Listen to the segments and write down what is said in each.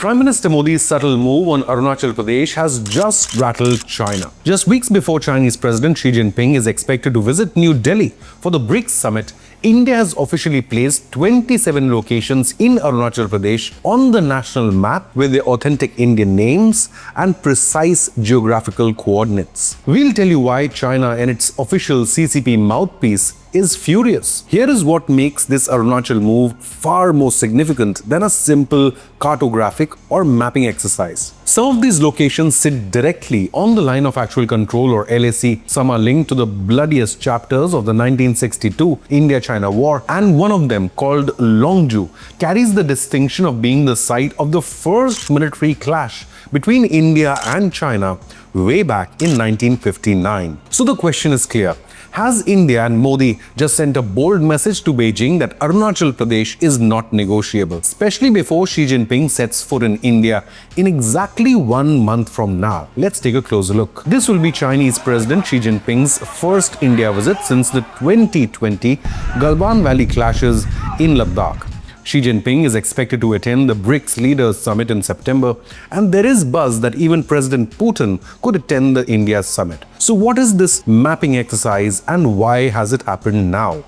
Prime Minister Modi's subtle move on Arunachal Pradesh has just rattled China. Just weeks before Chinese President Xi Jinping is expected to visit New Delhi for the BRICS summit, India has officially placed 27 locations in Arunachal Pradesh on the national map with their authentic Indian names and precise geographical coordinates. We'll tell you why China and its official CCP mouthpiece is furious. Here is what makes this Arunachal move far more significant than a simple cartographic or mapping exercise. Some of these locations sit directly on the line of actual control or LAC. Some are linked to the bloodiest chapters of the 1962 India-China War, and one of them, called Longju, carries the distinction of being the site of the first military clash between India and China way back in 1959. So the question is clear. Has India and Modi just sent a bold message to Beijing that Arunachal Pradesh is not negotiable, especially before Xi Jinping sets foot in India in exactly 1 month from now? Let's take a closer look. This will be Chinese President Xi Jinping's first India visit since the 2020 Galwan Valley clashes in Ladakh. Xi Jinping is expected to attend the BRICS Leaders Summit in September, and there is buzz that even President Putin could attend the India Summit. So what is this mapping exercise and why has it happened now?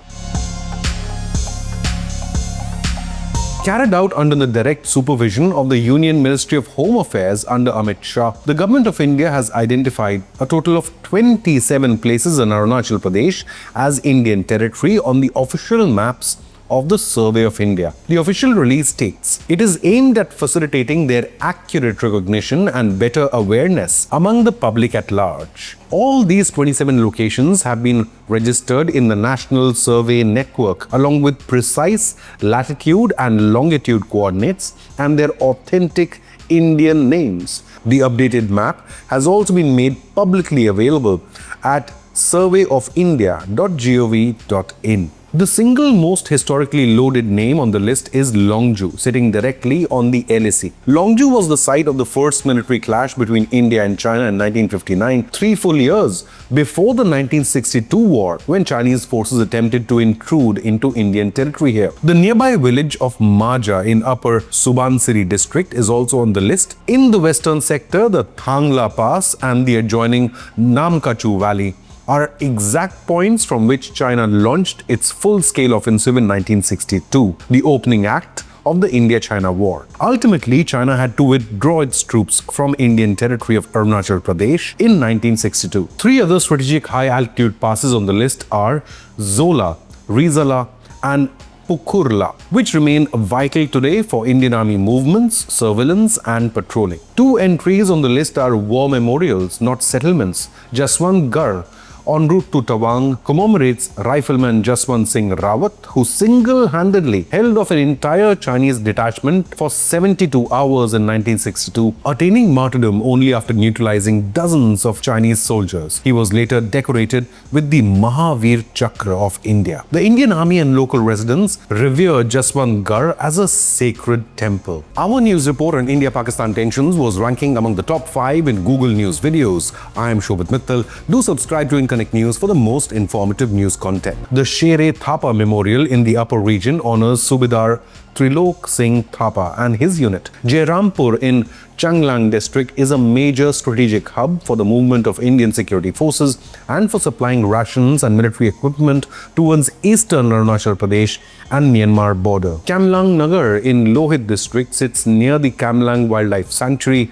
Carried out under the direct supervision of the Union Ministry of Home Affairs under Amit Shah, the Government of India has identified a total of 27 places in Arunachal Pradesh as Indian territory on the official maps of the Survey of India. The official release states, it is aimed at facilitating their accurate recognition and better awareness among the public at large. All these 27 locations have been registered in the National Survey Network along with precise latitude and longitude coordinates and their authentic Indian names. The updated map has also been made publicly available at surveyofindia.gov.in. The single most historically loaded name on the list is Longju, sitting directly on the LAC. Longju was the site of the first military clash between India and China in 1959, 3 full years before the 1962 war, when Chinese forces attempted to intrude into Indian territory here. The nearby village of Maja in Upper Subansiri district is also on the list. In the western sector, the Thangla Pass and the adjoining Namka Chu Valley are exact points from which China launched its full-scale offensive in 1962, the opening act of the India-China War. Ultimately, China had to withdraw its troops from Indian territory of Arunachal Pradesh in 1962. 3 other strategic high-altitude passes on the list are Zola, Riza and Pukur, which remain vital today for Indian Army movements, surveillance and patrolling. 2 entries on the list are war memorials, not settlements. Jaswant Garh, en route to Tawang, commemorates Rifleman Jaswant Singh Rawat, who single-handedly held off an entire Chinese detachment for 72 hours in 1962, attaining martyrdom only after neutralizing dozens of Chinese soldiers. He was later decorated with the Mahavir Chakra of India. The Indian Army and local residents revere Jaswant Garh as a sacred temple. Our news report on India-Pakistan tensions was ranking among the top 5 in Google News videos. I am Shobhit Mittal. Do subscribe to Inconnect News for the most informative news content. The Shere Thapa Memorial in the upper region honors Subedar Trilok Singh Thapa and his unit. Jairampur in Changlang district is a major strategic hub for the movement of Indian security forces and for supplying rations and military equipment towards eastern Arunachal Pradesh and Myanmar border. Kamlang Nagar in Lohit district sits near the Kamlang Wildlife Sanctuary.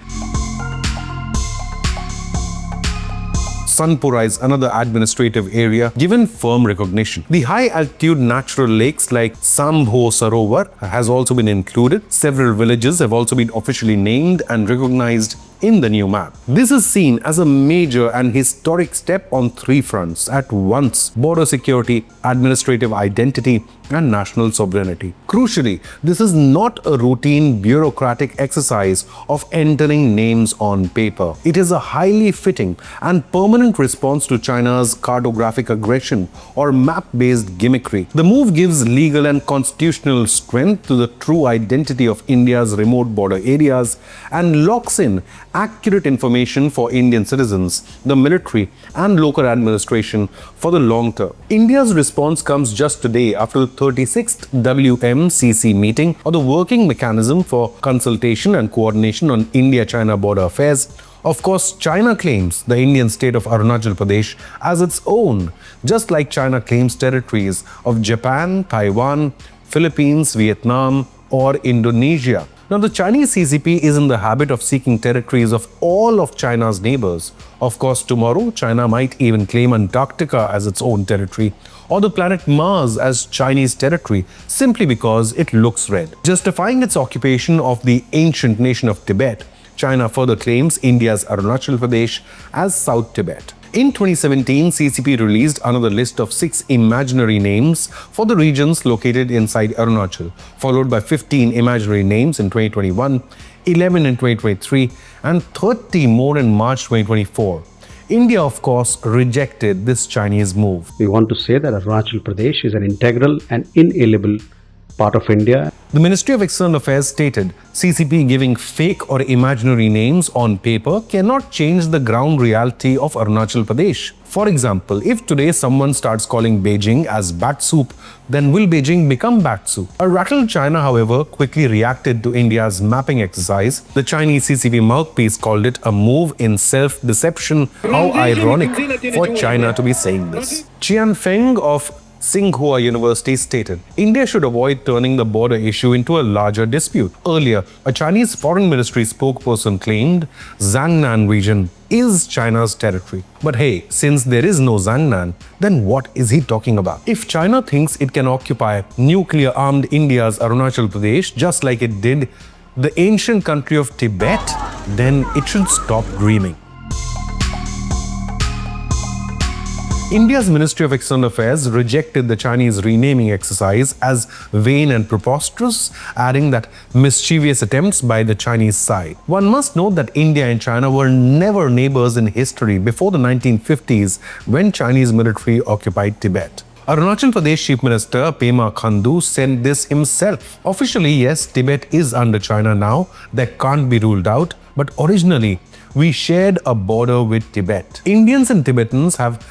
Sanpura is another administrative area given firm recognition. The high-altitude natural lakes like Sambho Sarovar has also been included. Several villages have also been officially named and recognized in the new map. This is seen as a major and historic step on 3 fronts at once: border security, administrative identity, and national sovereignty. Crucially, this is not a routine bureaucratic exercise of entering names on paper. It is a highly fitting and permanent response to China's cartographic aggression or map-based gimmickry. The move gives legal and constitutional strength to the true identity of India's remote border areas and locks in accurate information for Indian citizens, the military, and local administration for the long term. India's response comes just today after the 36th WMCC meeting, or the Working Mechanism for Consultation and Coordination on India-China Border Affairs. Of course, China claims the Indian state of Arunachal Pradesh as its own, just like China claims territories of Japan, Taiwan, Philippines, Vietnam, or Indonesia. Now, the Chinese CCP is in the habit of seeking territories of all of China's neighbors. Of course, tomorrow, China might even claim Antarctica as its own territory, or the planet Mars as Chinese territory, simply because it looks red. Justifying its occupation of the ancient nation of Tibet, China further claims India's Arunachal Pradesh as South Tibet. In 2017, CCP released another list of 6 imaginary names for the regions located inside Arunachal, followed by 15 imaginary names in 2021, 11 in 2023, and 30 more in March 2024. India, of course, rejected this Chinese move. We want to say that Arunachal Pradesh is an integral and inalienable part of India. The Ministry of External Affairs stated, CCP giving fake or imaginary names on paper cannot change the ground reality of Arunachal Pradesh. For example, if today someone starts calling Beijing as bat soup, then will Beijing become bat soup? A rattled China, however, quickly reacted to India's mapping exercise. The Chinese CCP mouthpiece called it a move in self-deception. How ironic for China to be saying this. Qian Feng of Tsinghua University stated, India should avoid turning the border issue into a larger dispute. Earlier, a Chinese foreign ministry spokesperson claimed Zhangnan region is China's territory. But hey, since there is no Zhangnan, then what is he talking about? If China thinks it can occupy nuclear-armed India's Arunachal Pradesh just like it did the ancient country of Tibet, then it should stop dreaming. India's Ministry of External Affairs rejected the Chinese renaming exercise as vain and preposterous, adding that mischievous attempts by the Chinese side. One must note that India and China were never neighbors in history before the 1950s when Chinese military occupied Tibet. Arunachal Pradesh Chief Minister Pema Khandu said this himself. Officially, yes, Tibet is under China now. That can't be ruled out. But originally, we shared a border with Tibet. Indians and Tibetans have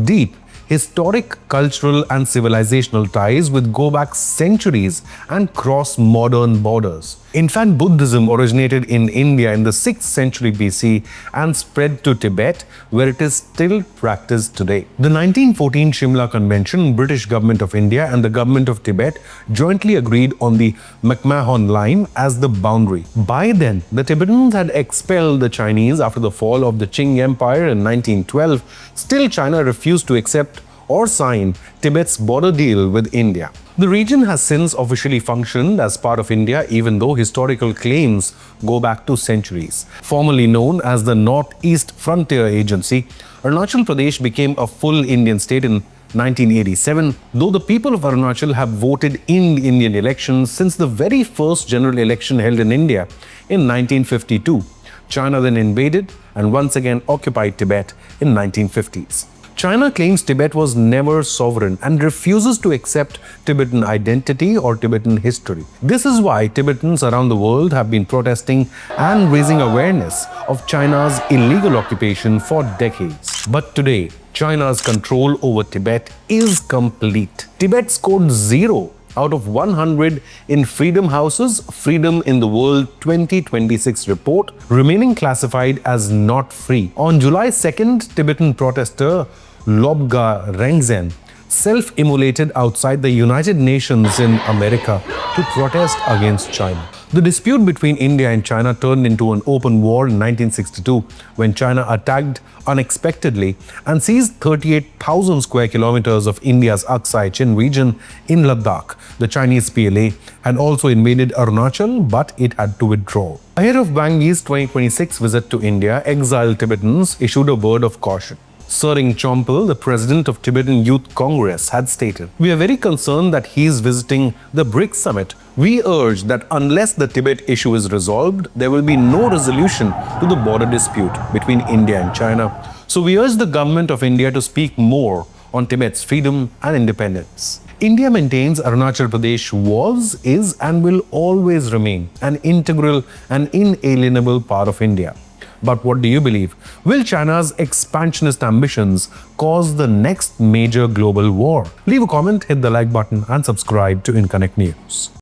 deep historic, cultural and civilizational ties which go back centuries and cross modern borders. In fact, Buddhism originated in India in the 6th century BC and spread to Tibet, where it is still practiced today. The 1914 Shimla Convention, British Government of India and the Government of Tibet jointly agreed on the McMahon Line as the boundary. By then, the Tibetans had expelled the Chinese after the fall of the Qing Empire in 1912. Still, China refused to accept or sign Tibet's border deal with India. The region has since officially functioned as part of India, even though historical claims go back to centuries. Formerly known as the Northeast Frontier Agency, Arunachal Pradesh became a full Indian state in 1987, though the people of Arunachal have voted in Indian elections since the very first general election held in India in 1952. China then invaded and once again occupied Tibet in 1950s. China claims Tibet was never sovereign and refuses to accept Tibetan identity or Tibetan history. This is why Tibetans around the world have been protesting and raising awareness of China's illegal occupation for decades. But today, China's control over Tibet is complete. Tibet scored 0 out of 100 in Freedom House's Freedom in the World 2026 report, remaining classified as not free. On July 2nd, Tibetan protester Lobga Rengzen self-immolated outside the United Nations in America to protest against China. The dispute between India and China turned into an open war in 1962 when China attacked unexpectedly and seized 38,000 square kilometers of India's Aksai Chin region in Ladakh. The Chinese PLA had also invaded Arunachal, but it had to withdraw. Ahead of Wang Yi's 2026 visit to India, exiled Tibetans issued a word of caution. Tsering Chompel, the president of Tibetan Youth Congress, had stated, "We are very concerned that he is visiting the BRICS summit. We urge that unless the Tibet issue is resolved, there will be no resolution to the border dispute between India and China. So we urge the government of India to speak more on Tibet's freedom and independence." India maintains Arunachal Pradesh was, is and will always remain an integral and inalienable part of India. But what do you believe? Will China's expansionist ambitions cause the next major global war? Leave a comment, hit the like button, and subscribe to Inconnect News.